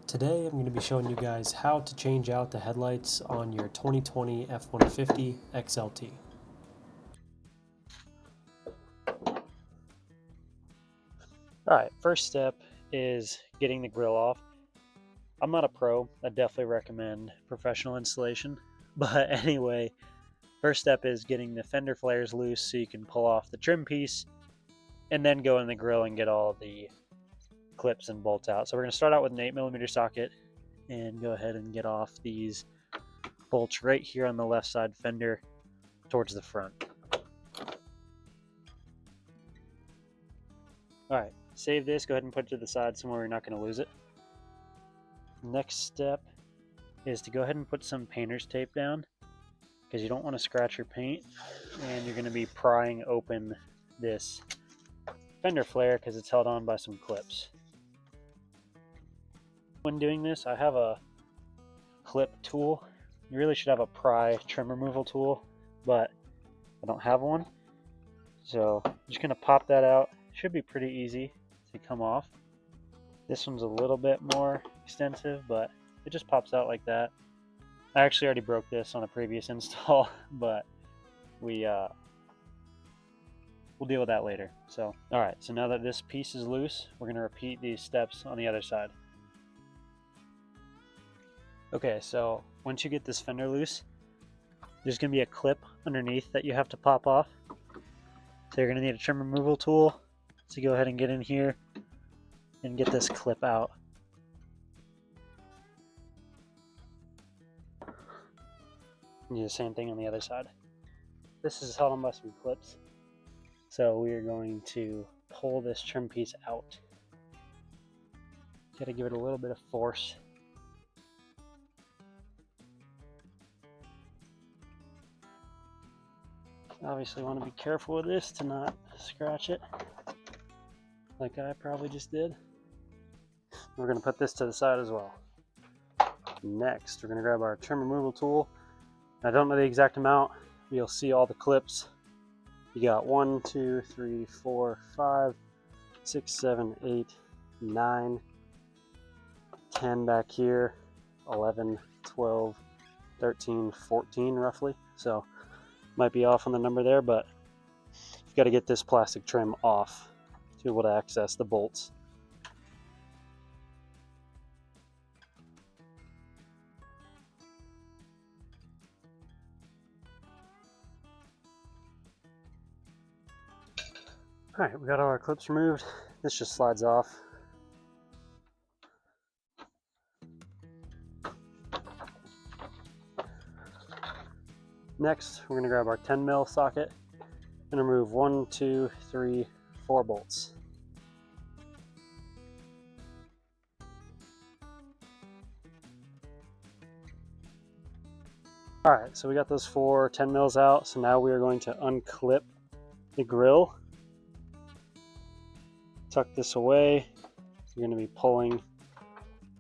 Today I'm going to be showing you guys how to change out the headlights on your 2020 F-150 XLT. Alright, first step is getting the grill off. I'm not a pro, I definitely recommend professional installation, but anyway, first step is getting the fender flares loose so you can pull off the trim piece and then go in the grill and get all the clips and bolts out. So we're going to start out with an 8mm socket and go ahead and get off these bolts right here on the left side fender towards the front. Alright, save this, go ahead and put it to the side somewhere you're not going to lose it. Next step is to go ahead and put some painter's tape down because you don't want to scratch your paint, and you're going to be prying open this fender flare because it's held on by some clips. When doing this, I have a clip tool. You really should have a pry trim removal tool, but I don't have one. So I'm just going to pop that out. Should be pretty easy to come off. This one's a little bit more extensive, but it just pops out like that. I actually already broke this on a previous install, but we'll deal with that later. So, all right, so now that this piece is loose, we're going to repeat these steps on the other side. Okay, so once you get this fender loose, there's going to be a clip underneath that you have to pop off. So you're going to need a trim removal tool. So go ahead and get in here and get this clip out. And do the same thing on the other side. This is held on by some clips. So we are going to pull this trim piece out. Got to give it a little bit of force. Obviously want to be careful with this to not scratch it like I probably just did. We're going to put this to the side as well. Next, we're going to grab our trim removal tool. I don't know the exact amount. You'll see all the clips. You got 1, 2, 3, 4, 5, 6, 7, 8, 9, 10 back here, 11, 12, 13, 14 roughly. So might be off on the number there, but you've got to get this plastic trim off to be able to access the bolts. Alright, we got all our clips removed. This just slides off. Next, we're going to grab our 10mm socket and remove 1, 2, 3, 4 bolts. Alright, so we got those 4 10mm out, so now we are going to unclip the grill. Tuck this away. You're going to be pulling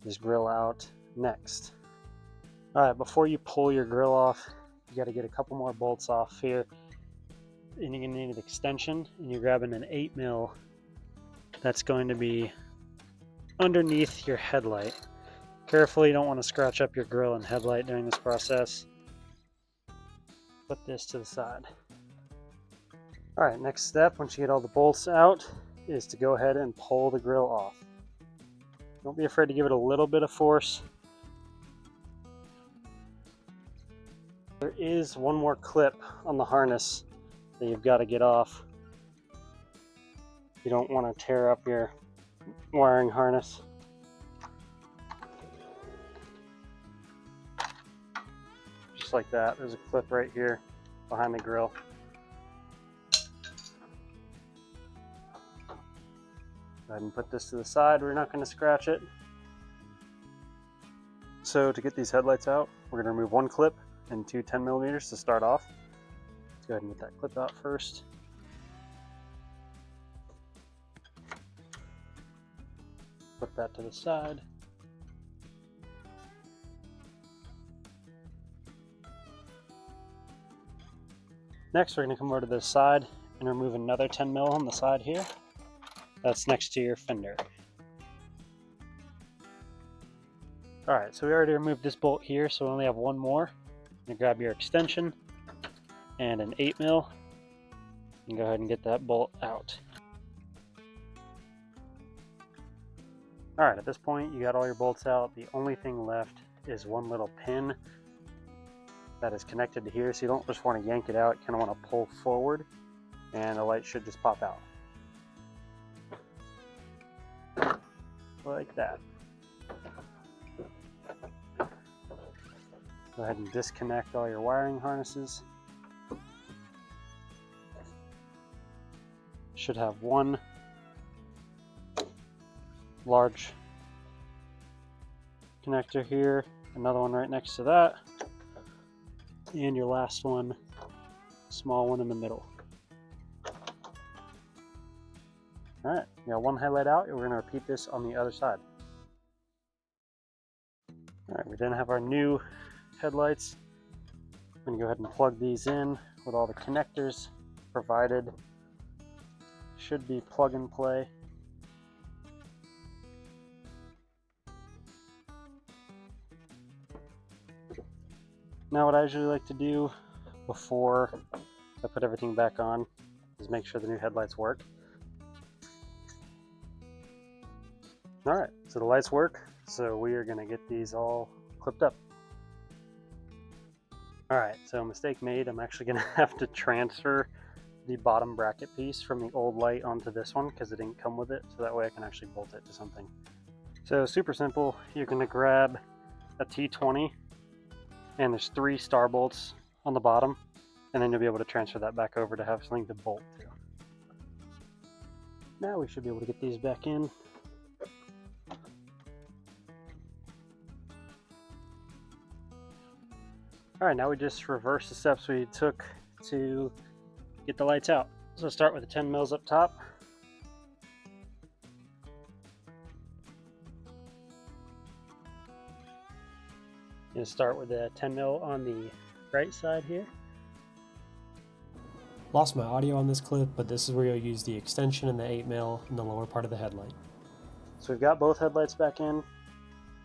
this grill out next. Alright, before you pull your grill off, you got to get a couple more bolts off here. And you're going to need an extension, and you're grabbing an 8mm that's going to be underneath your headlight. Carefully, you don't want to scratch up your grill and headlight during this process. Put this to the side. Alright, next step, once you get all the bolts out, is to go ahead and pull the grill off. Don't be afraid to give it a little bit of force. There is one more clip on the harness that you've got to get off. You don't want to tear up your wiring harness. Just like that. There's a clip right here behind the grill. Go ahead and put this to the side. We're not going to scratch it. So to get these headlights out, we're going to remove one clip and 2 10mm to start off. Let's go ahead and get that clip out first. Put that to the side. Next, we're going to come over to this side and remove another 10mm on the side here. That's next to your fender. Alright, so we already removed this bolt here, so we only have one more. You grab your extension and an 8mm and go ahead and get that bolt out. Alright, at this point you got all your bolts out. The only thing left is one little pin that is connected to here, so you don't just want to yank it out, you kind of want to pull forward and the light should just pop out. Like that. Go ahead and disconnect all your wiring harnesses. Should have one large connector here, another one right next to that, and your last one, small one in the middle. Alright, you got one headlight out, and we're going to repeat this on the other side. Alright, we then have our new headlights. I'm going to go ahead and plug these in with all the connectors provided. Should be plug and play. Now what I usually like to do before I put everything back on is make sure the new headlights work. Alright, so the lights work, so we are going to get these all clipped up. Alright, so mistake made, I'm actually going to have to transfer the bottom bracket piece from the old light onto this one because it didn't come with it, so that way I can actually bolt it to something. So super simple, you're going to grab a T20 and there's 3 star bolts on the bottom, and then you'll be able to transfer that back over to have something to bolt to. Now we should be able to get these back in. Alright, now we just reverse the steps we took to get the lights out. So start with the 10 mils up top. You'll start with the 10 mil on the right side here. Lost my audio on this clip, but this is where you'll use the extension and the 8mm in the lower part of the headlight. So we've got both headlights back in.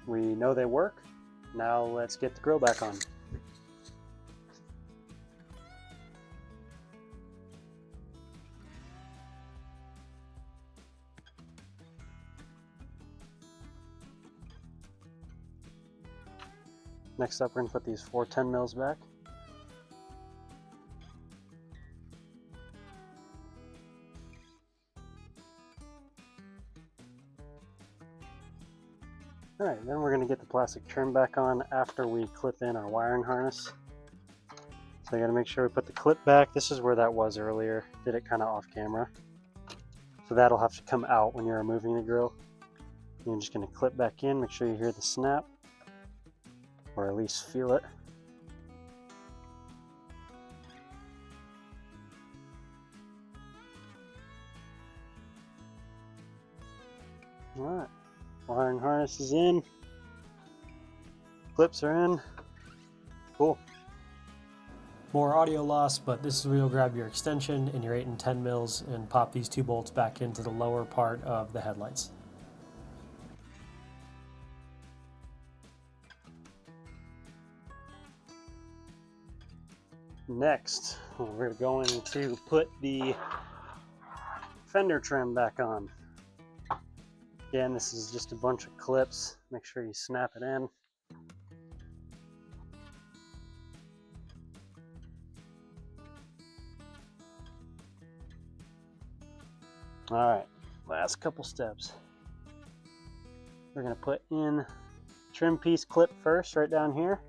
We know they work. Now let's get the grill back on. Next up, we're going to put these 4 10 mils back. Alright, then we're going to get the plastic trim back on after we clip in our wiring harness. So you got to make sure we put the clip back. This is where that was earlier. Did it kind of off camera. So that'll have to come out when you're removing the grill. You're just going to clip back in, make sure you hear the snap, or at least feel it. Alright, wiring harness is in, clips are in, cool. More audio loss, but this is where you'll grab your extension and your 8 and 10 mils and pop these 2 bolts back into the lower part of the headlights. Next, we're going to put the fender trim back on. Again, this is just a bunch of clips. Make sure you snap it in. Alright, last couple steps. We're going to put in trim piece clip first, right down here.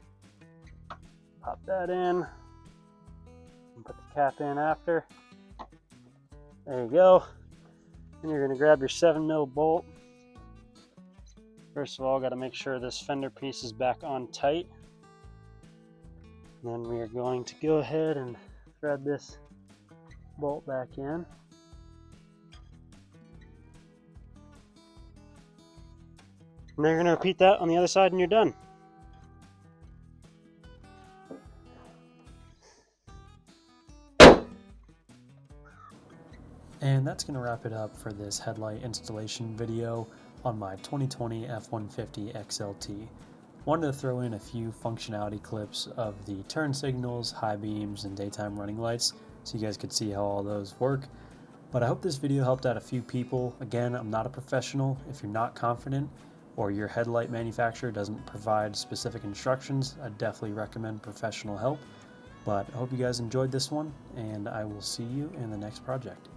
Pop that in. And put the cap in after. There you go. And you're going to grab your 7 mil bolt. First of all, got to make sure this fender piece is back on tight. And then we are going to go ahead and thread this bolt back in. And then you're going to repeat that on the other side and you're done. And that's going to wrap it up for this headlight installation video on my 2020 F-150 XLT. Wanted to throw in a few functionality clips of the turn signals, high beams, and daytime running lights so you guys could see how all those work. But I hope this video helped out a few people. Again, I'm not a professional. If you're not confident or your headlight manufacturer doesn't provide specific instructions, I definitely recommend professional help. But I hope you guys enjoyed this one, and I will see you in the next project.